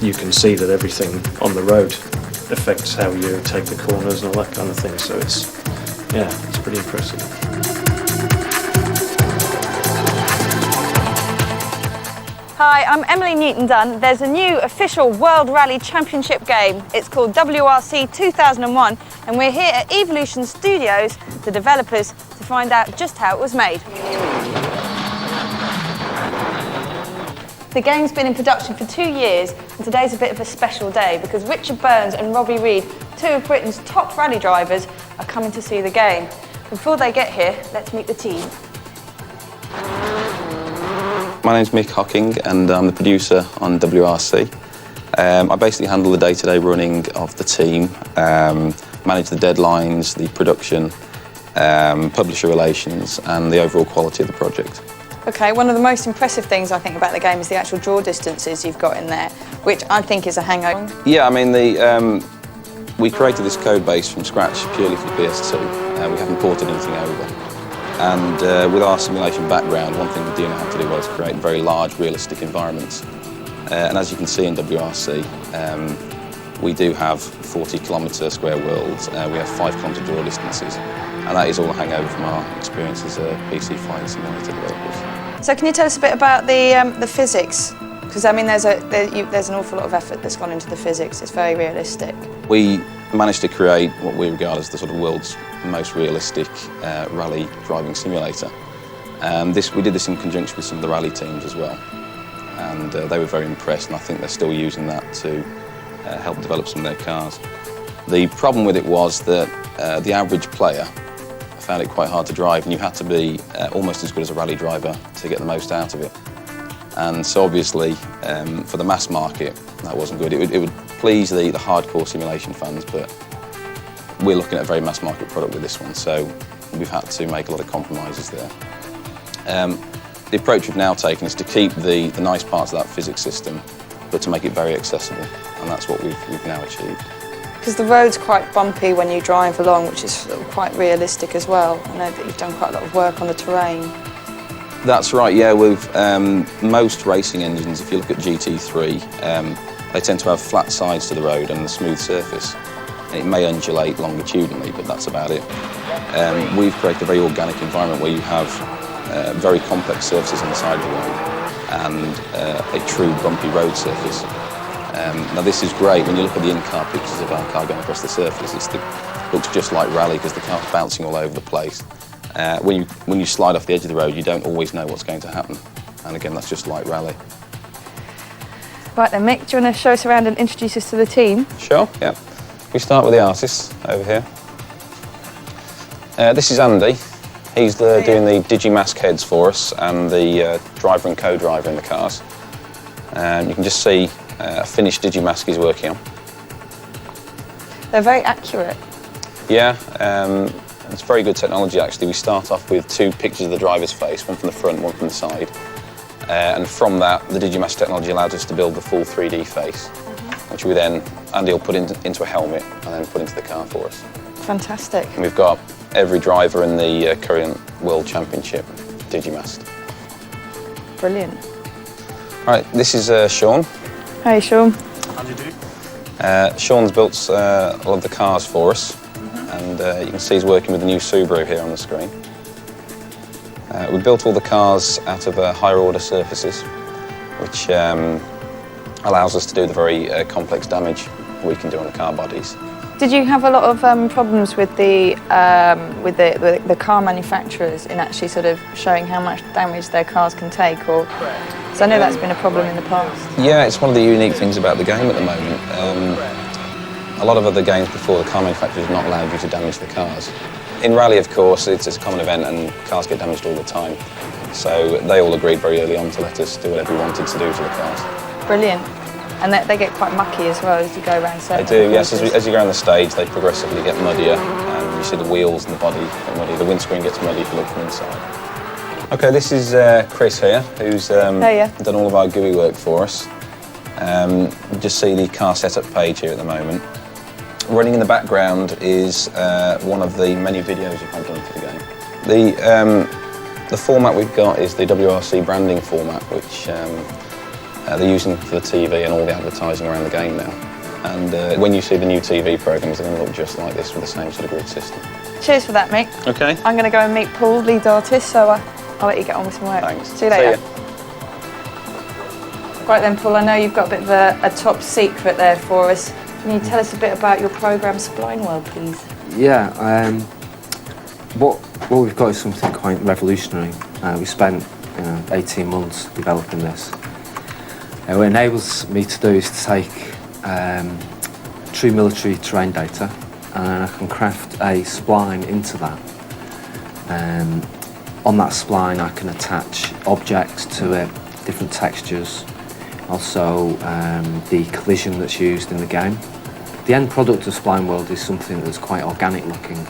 you can see that everything on the road affects how you take the corners and all that kind of thing. So it's pretty impressive. Hi, I'm Emily Newton-Dunn. There's a new official World Rally Championship game. It's called WRC 2001, and we're here at Evolution Studios, the developers, to find out just how it was made. The game's been in production for 2 years, and today's a bit of a special day because Richard Burns and Robbie Reed, two of Britain's top rally drivers, are coming to see the game. Before they get here, let's meet the team. My name's Mick Hocking and I'm the producer on WRC. I basically handle the day-to-day running of the team, manage the deadlines, the production, publisher relations and the overall quality of the project. Okay, one of the most impressive things I think about the game is the actual draw distances you've got in there, which I think is a hangover. Yeah, I mean, we created this code base from scratch purely for the PS2. We haven't ported anything over. And with our simulation background, one thing we do know how to do well is create very large, realistic environments. And as you can see in WRC, we do have 40-kilometre square worlds. We have 5-kilometre draw distances, and that is all a hangover from our experience as PC flying simulator developers. So can you tell us a bit about the physics? Because I mean, there's an awful lot of effort that's gone into the physics. It's very realistic. We managed to create what we regard as the sort of world's most realistic rally driving simulator. We did this in conjunction with some of the rally teams as well, and they were very impressed, and I think they're still using that to help develop some of their cars. The problem with it was that the average player found it quite hard to drive, and you had to be almost as good as a rally driver to get the most out of it. And so obviously, for the mass market, that wasn't good. It would please the hardcore simulation fans, but we're looking at a very mass market product with this one, so we've had to make a lot of compromises there. The approach we've now taken is to keep the nice parts of that physics system, but to make it very accessible, and that's what we've now achieved. Because the road's quite bumpy when you drive along, which is sort of quite realistic as well. I know that you've done quite a lot of work on the terrain. That's right, yeah. Most racing engines, if you look at GT3, they tend to have flat sides to the road and a smooth surface. It may undulate longitudinally, but that's about it. We've created a very organic environment where you have very complex surfaces on the side of the road and a true bumpy road surface. Now this is great when you look at the in-car pictures of our car going across the surface. It looks just like rally because the car's bouncing all over the place. When you slide off the edge of the road, you don't always know what's going to happen. And again, that's just like rally. Right then, Mick, do you want to show us around and introduce us to the team? Sure, yeah. We start with the artists over here. This is Andy. He's doing the Digimask heads for us and the driver and co-driver in the cars. You can just see a finished Digimask he's working on. They're very accurate. Yeah, it's very good technology actually. We start off with 2 pictures of the driver's face, one from the front, one from the side. And from that, the Digimask technology allows us to build the full 3D face, which we then, Andy will put into a helmet and then put into the car for us. Fantastic. And we've got every driver in the current World Championship Digimasked. Brilliant. All right, this is Sean. Hey, Sean. How do you do? Sean's built a lot of the cars for us, and you can see he's working with the new Subaru here on the screen. We built all the cars out of higher order surfaces, which allows us to do the very complex damage we can do on the car bodies. Did you have a lot of problems with the car manufacturers in actually sort of showing how much damage their cars can take, or? So I know that's been a problem in the past. Yeah, it's one of the unique things about the game at the moment. A lot of other games before, the car manufacturers have not allowed you to damage the cars. In rally, of course, it's a common event and cars get damaged all the time. So they all agreed very early on to let us do whatever we wanted to do to the cars. Brilliant. And they get quite mucky as well as you go around certain They do, yes. As you go around the stage, they progressively get muddier. And you see the wheels and the body get muddy. The windscreen gets muddy if you look from inside. OK, this is Chris here, who's done all of our GUI work for us. You just see the car setup page here at the moment. Running in the background is one of the many videos you've had done for the game. The format we've got is the WRC branding format, which They're using it for the TV and all the advertising around the game now. And when you see the new TV programmes, they're going to look just like this with the same sort of grid system. Cheers for that, mate. Okay. I'm going to go and meet Paul, lead artist, so I'll let you get on with some work. Thanks. See you later. See ya. Right then, Paul, I know you've got a bit of a top secret there for us. Can you tell us a bit about your programme Spline World, please? Yeah, what we've got is something quite revolutionary. We spent 18 months developing this. What it enables me to do is to take true military terrain data, and then I can craft a spline into that. On that spline I can attach objects to it, different textures, also the collision that's used in the game. The end product of Spline World is something that's quite organic looking,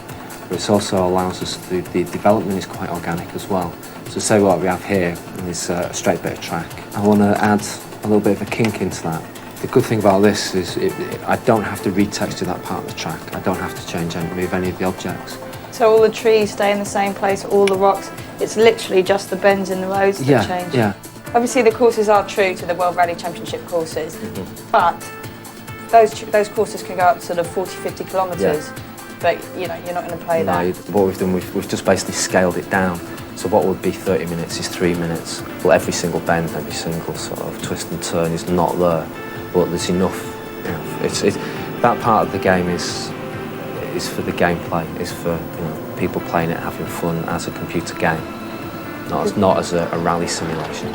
but it also allows us to, the development is quite organic as well. So say what we have here is a straight bit of track. I want to add a little bit of a kink into that. The good thing about this is I don't have to retexture that part of the track. I don't have to change and move any of the objects. So all the trees stay in the same place, all the rocks, it's literally just the bends in the roads that change? Yeah. Obviously the courses are true to the World Rally Championship courses, but those courses can go up to sort of 40, 50 kilometres, but you know, you're not going to play that. What we've done, we've just basically scaled it down. So what would be 30 minutes is 3 minutes. Well, every single bend, every single sort of twist and turn is not there, but there's enough. You know, that part of the game is for the gameplay. Is for people playing it, having fun as a computer game, not as a rally simulation.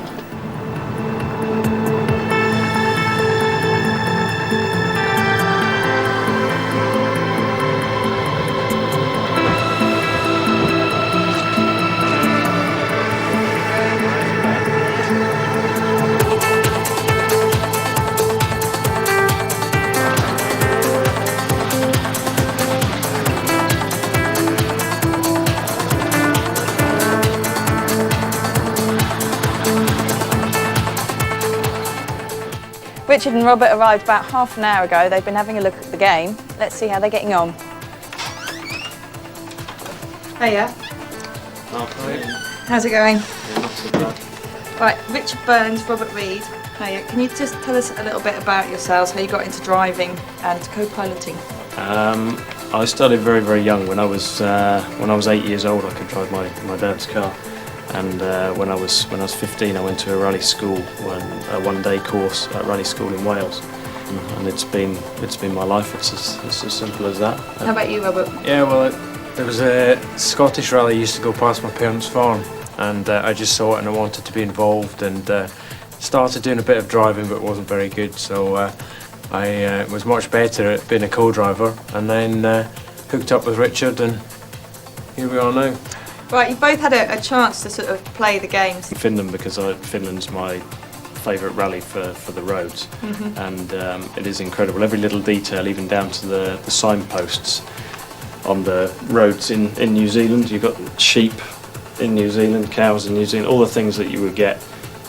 Richard and Robert arrived about half an hour ago. They've been having a look at the game. Let's see how they're getting on. Hiya. How's it going? Yeah, not so bad. Right, Richard Burns, Robert Reed. Hiya. Can you just tell us a little bit about yourselves, how you got into driving and co-piloting? I started very, very young. When I was 8 years old, I could drive my dad's car. And when I was 15, I went to a rally school, a one-day course at rally school in Wales, and it's been my life. It's as simple as that. How about you, Robert? Yeah, well, there was a Scottish rally used to go past my parents' farm, and I just saw it and I wanted to be involved, and started doing a bit of driving, but wasn't very good. So I was much better at being a co-driver, and then hooked up with Richard, and here we are now. Right, you both had a chance to sort of play the games. Finland, because Finland's my favourite rally for the roads, and it is incredible. Every little detail, even down to the signposts on the roads in New Zealand. You've got sheep in New Zealand, cows in New Zealand, all the things that you would get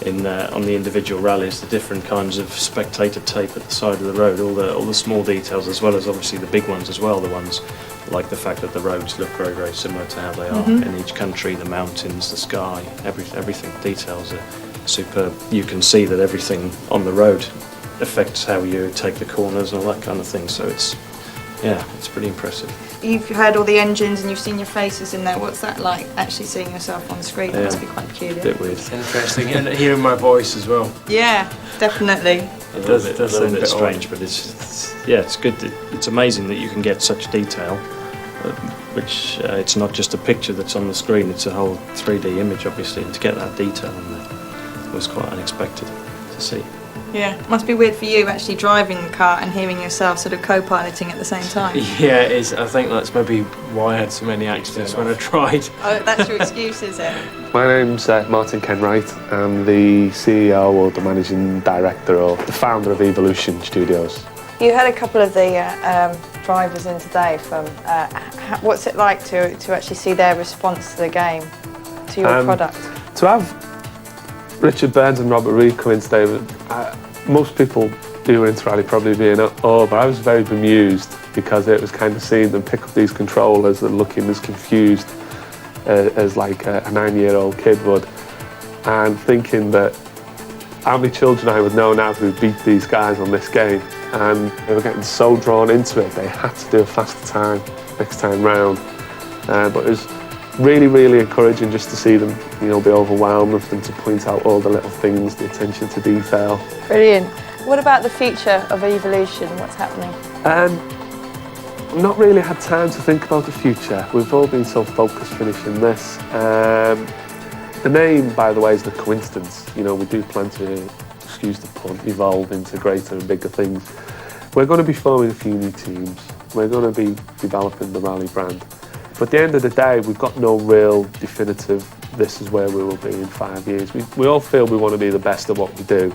on the individual rallies, the different kinds of spectator tape at the side of the road, all the small details, as well as obviously the big ones as well, the ones like the fact that the roads look very, very similar to how they are in each country, the mountains, the sky, everything. Details are superb. You can see that everything on the road affects how you take the corners and all that kind of thing, so it's pretty impressive. You've heard all the engines and you've seen your faces in there. What's that like, actually seeing yourself on the screen? That must be quite peculiar. A bit weird. It's interesting, and hearing my voice as well. Yeah, definitely. A little does bit sound a bit strange, but it's good. It's amazing that you can get such detail, which it's not just a picture that's on the screen, it's a whole 3D image, obviously, and to get that detail in there was quite unexpected to see. Yeah, it must be weird for you actually driving the car and hearing yourself sort of co-piloting at the same time. Yeah, it is. I think that's maybe why I had so many accidents when I tried. Oh, that's your excuse, is it? My name's Martin Kenwright. I'm the CEO or the Managing Director or the founder of Evolution Studios. You had a couple of the drivers in today from, what's it like to actually see their response to the game, to your product? To have Richard Burns and Robert Reed come in today, most people who were into rally probably being but I was very bemused because it was kind of seeing them pick up these controllers and looking as confused as like a 9-year-old kid would, and thinking that how many children I would know now who beat these guys on this game, and they were getting so drawn into it they had to do a faster time next time round. But it was really, really encouraging just to see them, you know, be overwhelmed with them, to point out all the little things, the attention to detail. Brilliant. What about the future of Evolution? What's happening? I've not really had time to think about the future. We've all been so focused finishing this. The name, by the way, is the coincidence. You know, we do plan to, excuse the pun, evolve into greater and bigger things. We're going to be forming a few new teams. We're going to be developing the rally brand. But at the end of the day, we've got no real definitive, this is where we will be in 5 years. We all feel we want to be the best at what we do.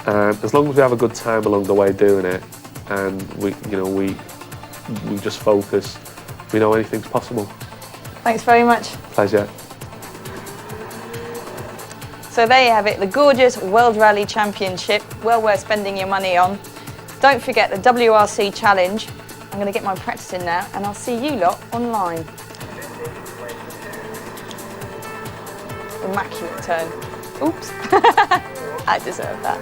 And as long as we have a good time along the way doing it, and we just focus, we know anything's possible. Thanks very much. Pleasure. So there you have it, the gorgeous World Rally Championship, well worth spending your money on. Don't forget the WRC Challenge. I'm going to get my practice in now, and I'll see you lot online. Immaculate turn. Oops. I deserve that.